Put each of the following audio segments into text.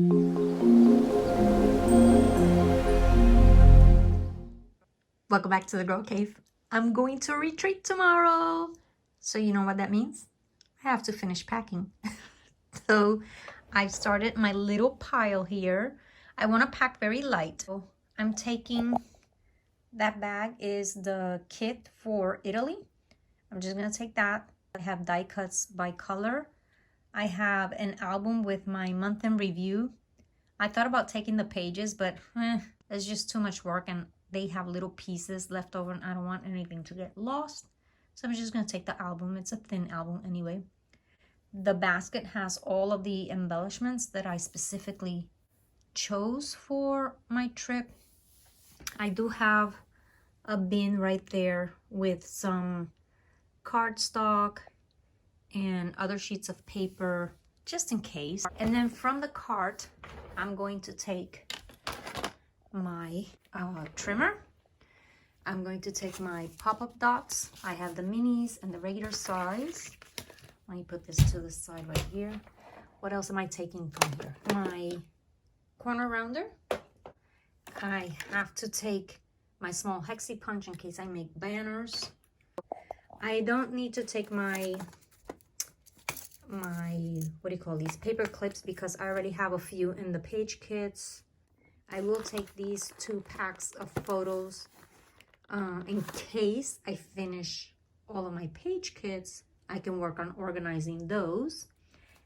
Welcome back to the Girl Cave. I'm going to retreat tomorrow. So you know what that means? I have to finish packing. So I've started my little pile here. I want to pack very light. So I'm taking, that bag is the kit for Italy. I'm just going to take that. I have die cuts by color. I have an album with my month in review. I thought about taking the pages, but it's just too much work and they have little pieces left over and I don't want anything to get lost. So I'm just going to take the album. It's a thin album anyway. The basket has all of the embellishments that I specifically chose for my trip. I do have a bin right there with some cardstock and other sheets of paper just in case. And then from the cart, I'm going to take my trimmer. I'm going to take my pop-up dots. I have the minis and the regular size. Let me put this to the side right here. What else am I taking from here? My corner rounder. I have to take my small hexi punch in case I make banners. I don't need to take my what do you call these, paper clips, because I already have a few in the page kits. I will take these 2 packs of photos in case I finish all of my page kits. I can work on organizing those.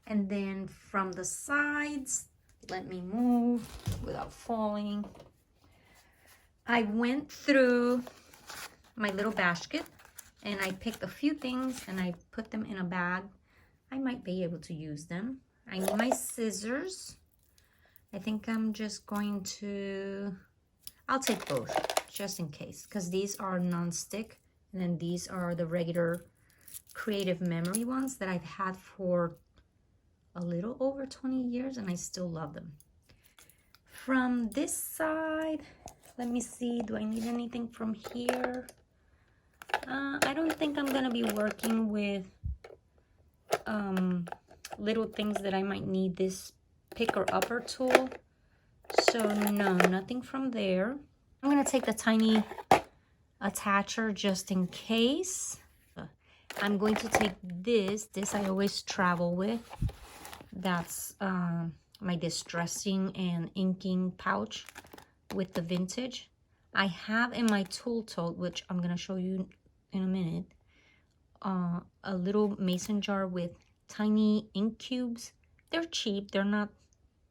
And then from the sides, let me move without falling. I went through my little basket and I picked a few things and I put them in a bag. I might be able to use them. I need my scissors. I think I'm just going to, I'll take both just in case, because these are non-stick and then these are the regular Creative Memory ones that I've had for a little over 20 years and I still love them. From this side, let me see, do I need anything from here? I don't think I'm gonna be working with little things that I might need this picker upper tool. So no, nothing from there. I'm gonna take the tiny attacher just in case. I'm going to take this I always travel with. That's my distressing and inking pouch with the vintage. I have in my tool tote, which I'm gonna show you in a minute, a little mason jar with tiny ink cubes. They're cheap, they're not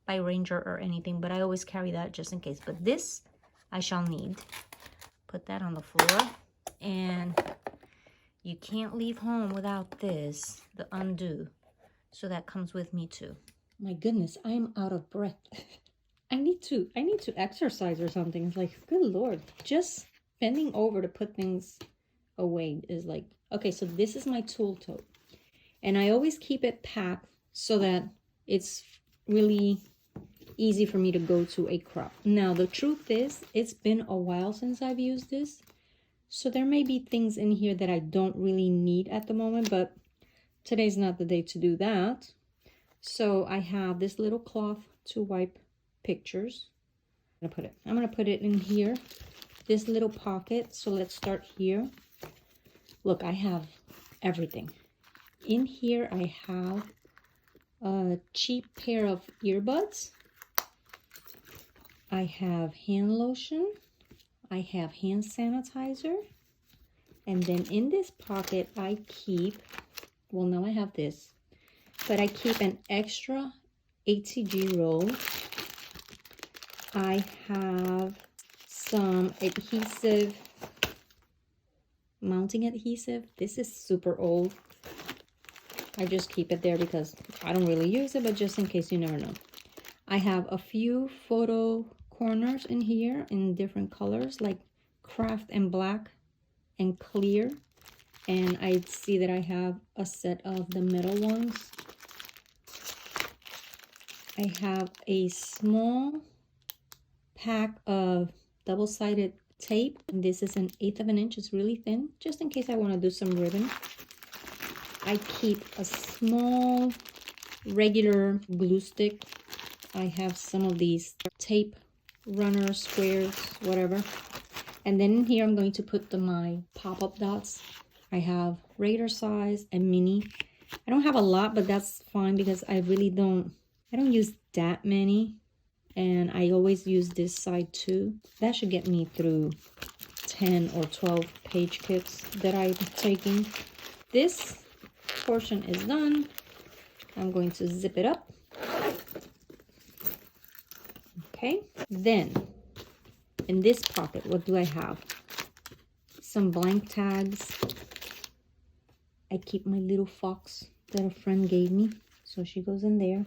by Ranger or anything, but I always carry that just in case. But this I shall need. Put that on the floor. And you can't leave home without this, the undo. So that comes with me too. My goodness, I am out of breath. I need to exercise or something. It's like, good Lord, just bending over to put things away is like, okay, so this is my tool tote. And I always keep it packed so that it's really easy for me to go to a crop. Now, the truth is, it's been a while since I've used this. So there may be things in here that I don't really need at the moment, but today's not the day to do that. So I have this little cloth to wipe pictures. I'm gonna put it in here, this little pocket. So let's start here. Look, I have everything. In here, I have a cheap pair of earbuds. I have hand lotion. I have hand sanitizer. And then in this pocket, I keep, well, now I have this, but I keep an extra ATG roll. I have some adhesive, mounting adhesive. This is super old. I just keep it there because I don't really use it, but just in case, you never know. I have a few photo corners in here in different colors, like craft and black and clear. And I see that I have a set of the metal ones. I have a small pack of double-sided tape. And this is 1/8 of an inch. It's really thin, just in case I want to do some ribbon. I keep a small regular glue stick I have some of these tape runners, squares, whatever. And then in here, I'm going to put my pop-up dots. I have regular size and mini. I don't have a lot, but that's fine because I don't use that many. And I always use this side too. That should get me through 10 or 12 page kits that I'm taking. This portion is done. I'm going to zip it up. Okay, then in this pocket, what do I have? Some blank tags. I keep my little fox that a friend gave me, so she goes in there.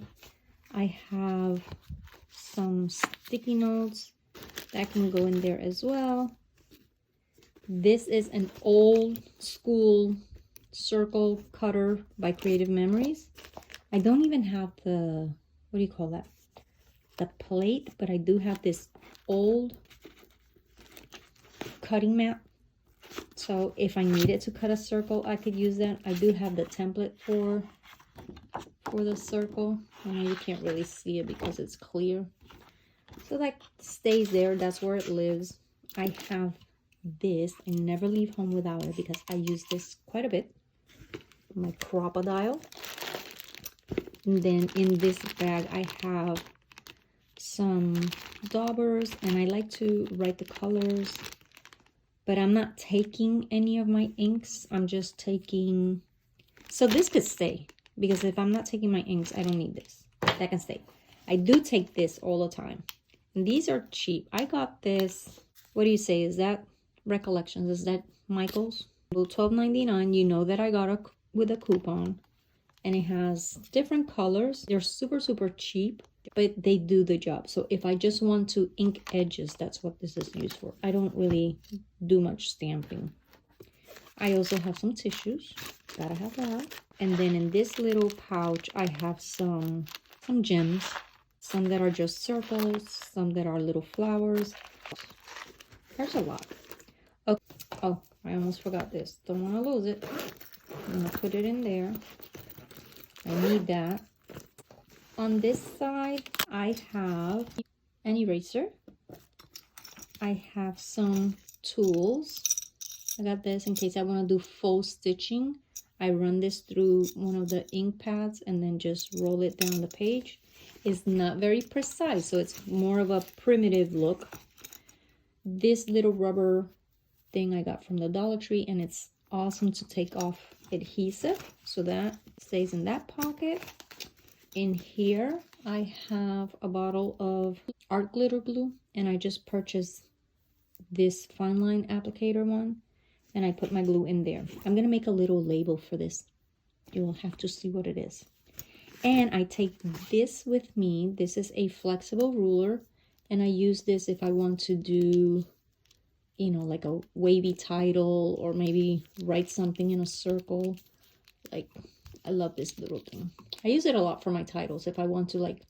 I have some sticky notes that can go in there as well. This is an old school circle cutter by Creative Memories. I don't even have the, what do you call that? The plate, but I do have this old cutting mat. So if I needed to cut a circle, I could use that. I do have the template for the circle. I know you can't really see it because it's clear. So that stays there. That's where it lives. I have this. I never leave home without it because I use this quite a bit. My crocodile. And then in this bag, I have some daubers, and I like to write the colors, but I'm not taking any of my inks. I'm just taking, so this could stay, because if I'm not taking my inks, I don't need this. That can stay. I do take this all the time, and these are cheap. I got this, what do you say, is that Recollections? Is that Michael's? $12.99. You know that I got it with a coupon, and it has different colors. They're super, super cheap, but they do the job. So if I just want to ink edges, that's what this is used for. I don't really do much stamping. I also have some tissues. Gotta have that. And then in this little pouch, I have some gems. Some that are just circles, some that are little flowers. There's a lot. Okay. Oh, I almost forgot this. Don't want to lose it. I'm gonna put it in there. I need that. On this side, I have an eraser. I have some tools. I got this in case I want to do faux stitching. I run this through one of the ink pads and then just roll it down the page. It's not very precise, so it's more of a primitive look. This little rubber thing I got from the Dollar Tree, and it's awesome to take off adhesive, so that stays in that pocket. In here I have a bottle of art glitter glue, and I just purchased this fine line applicator one, and I put my glue in there. I'm gonna make a little label for this. You will have to see what it is. And I take this with me. This is a flexible ruler, and I use this if I want to do, you know, like a wavy title, or maybe write something in a circle. Like, I love this little thing. I use it a lot for my titles if I want to like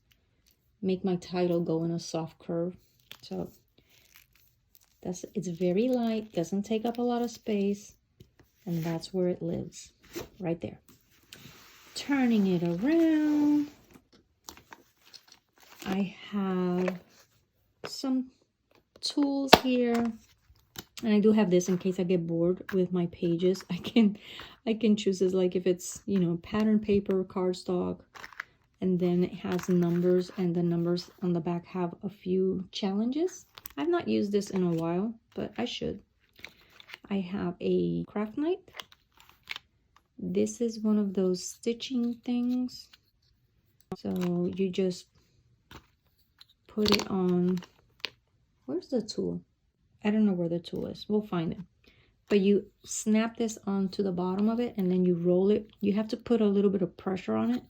make my title go in a soft curve. So it's very light, doesn't take up a lot of space, and that's where it lives, right there. Turning it around, I have some tools here. And I do have this in case I get bored with my pages. I can choose this, like if it's, you know, pattern paper, cardstock, and then it has numbers, and the numbers on the back have a few challenges. I've not used this in a while, but I should. I have a craft knife. This is one of those stitching things. So you just put it on. Where's the tool? I don't know where the tool is. We'll find it. But you snap this onto the bottom of it, and then you roll it. You have to put a little bit of pressure on it,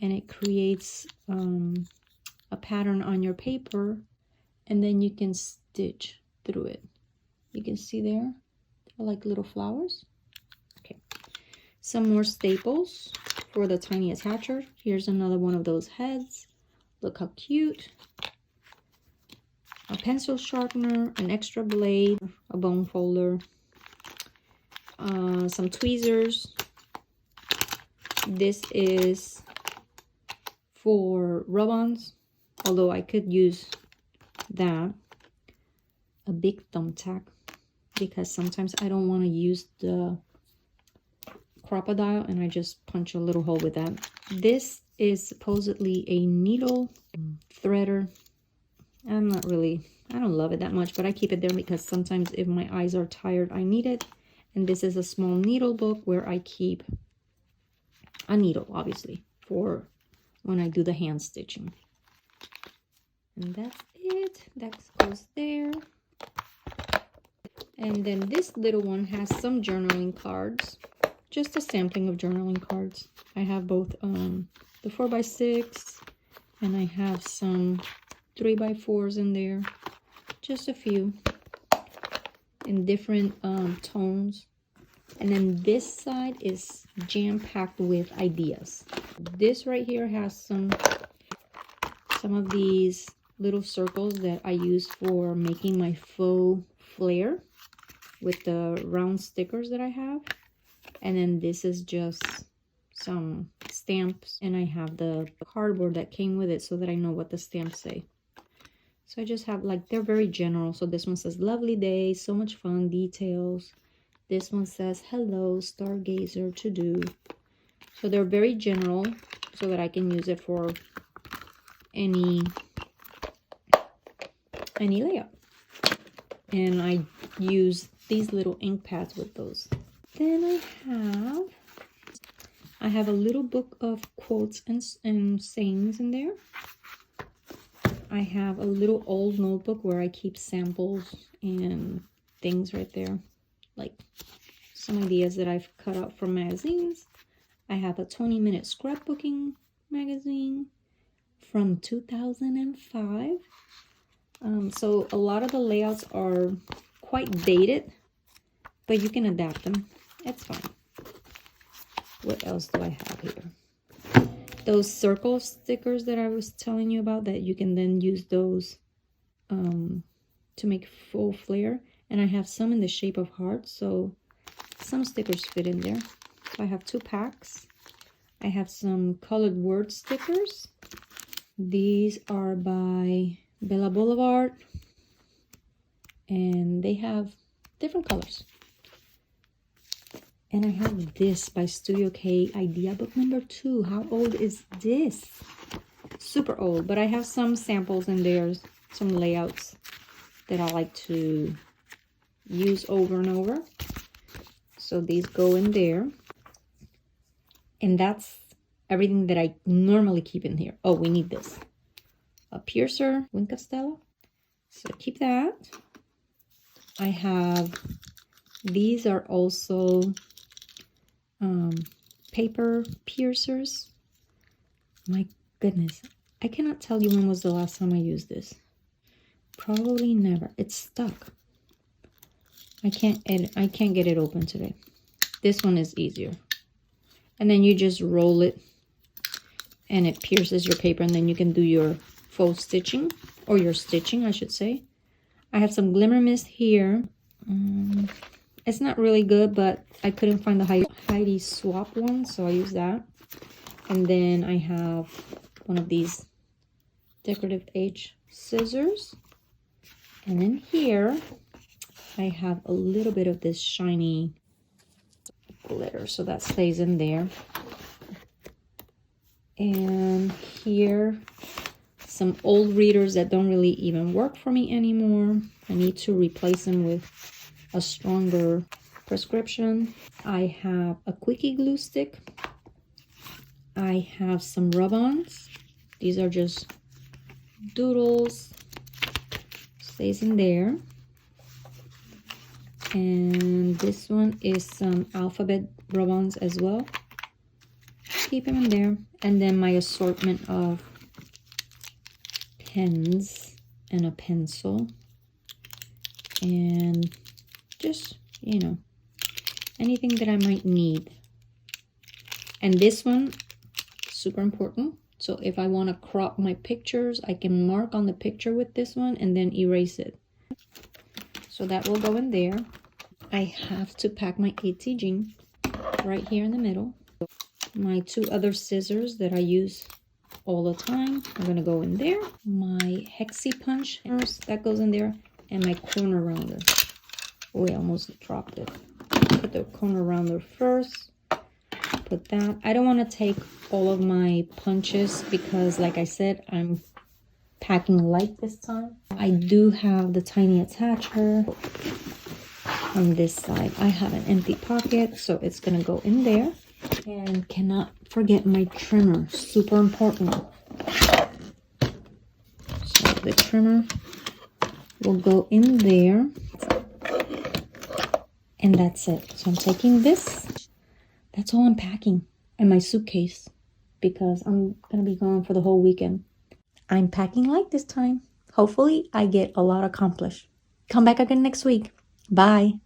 and it creates a pattern on your paper, and then you can stitch through it. You can see there, they're like little flowers. Okay, some more staples for the tiny attacher. Here's another one of those heads. Look how cute. A pencil sharpener, an extra blade, a bone folder, some tweezers. This is for rub-ons. although I could use that, a big thumbtack, because sometimes I don't want to use the crocodile and I just punch a little hole with that. This is supposedly a needle threader. I don't love it that much, but I keep it there because sometimes if my eyes are tired, I need it. And this is a small needle book where I keep a needle, obviously, for when I do the hand stitching. And that's it. That goes there. And then this little one has some journaling cards. Just a sampling of journaling cards. I have both the 4x6 and I have some 3x4s in there. Just a few in different tones. And then this side is jam-packed with ideas. This right here has some of these little circles that I use for making my faux flare with the round stickers that I have. And then this is just some stamps, and I have the cardboard that came with it so that I know what the stamps say. So I just have, like, they're very general. So this one says lovely day, so much fun, details. This one says hello, stargazer, to do. So they're very general so that I can use it for any layout. And I use these little ink pads with those. Then I have a little book of quotes and sayings in there. I have a little old notebook where I keep samples and things right there, like some ideas that I've cut out from magazines. I have a 20-minute scrapbooking magazine from 2005. So a lot of the layouts are quite dated, but you can adapt them. It's fine. What else do I have here? Those circle stickers that I was telling you about, that you can then use those to make full flare. And I have some in the shape of hearts, so some stickers fit in there. So I have 2 packs. I have some colored word stickers. These are by Bella Boulevard, and they have different colors. And I have this by Studio K, Idea Book number 2. How old is this? Super old, but I have some samples in there, some layouts that I like to use over and over. So these go in there. And that's everything that I normally keep in here. Oh, we need this. A piercer, Wincastella. So keep that. I have, these are also paper piercers. My goodness, I cannot tell you when was the last time I used this. Probably never. It's stuck. I can't get it open today. This one is easier. And then you just roll it and it pierces your paper, and then you can do your faux stitching, or your stitching, I should say. I have some Glimmer Mist here. It's not really good, but I couldn't find the Heidi Swap one, so I use that. And then I have one of these decorative edge scissors. And then here I have a little bit of this shiny glitter, so that stays in there. And here, some old readers that don't really even work for me anymore. I need to replace them with a stronger prescription. I have a quickie glue stick. I have some rub-ons. These are just doodles. Stays in there. And this one is some alphabet rub-ons as well. Keep them in there. And then my assortment of pens and a pencil. And just, you know, anything that I might need. And this one, super important. So if I want to crop my pictures, I can mark on the picture with this one and then erase it. So that will go in there. I have to pack my ATG right here in the middle. My 2 other scissors that I use all the time. I'm gonna go in there. My hexi punch, that goes in there, and my corner rounder. Oh, I almost dropped it. Put the corner rounder first. Put that. I don't want to take all of my punches because, like I said, I'm packing light this time. I do have the tiny attacher on this side. I have an empty pocket, so it's gonna go in there. And cannot forget my trimmer, super important. So the trimmer will go in there, and that's it. So I'm taking this. That's all I'm packing, and my suitcase, because I'm gonna be gone for the whole weekend. I'm packing light this time. Hopefully I get a lot accomplished. Come back again next week. Bye.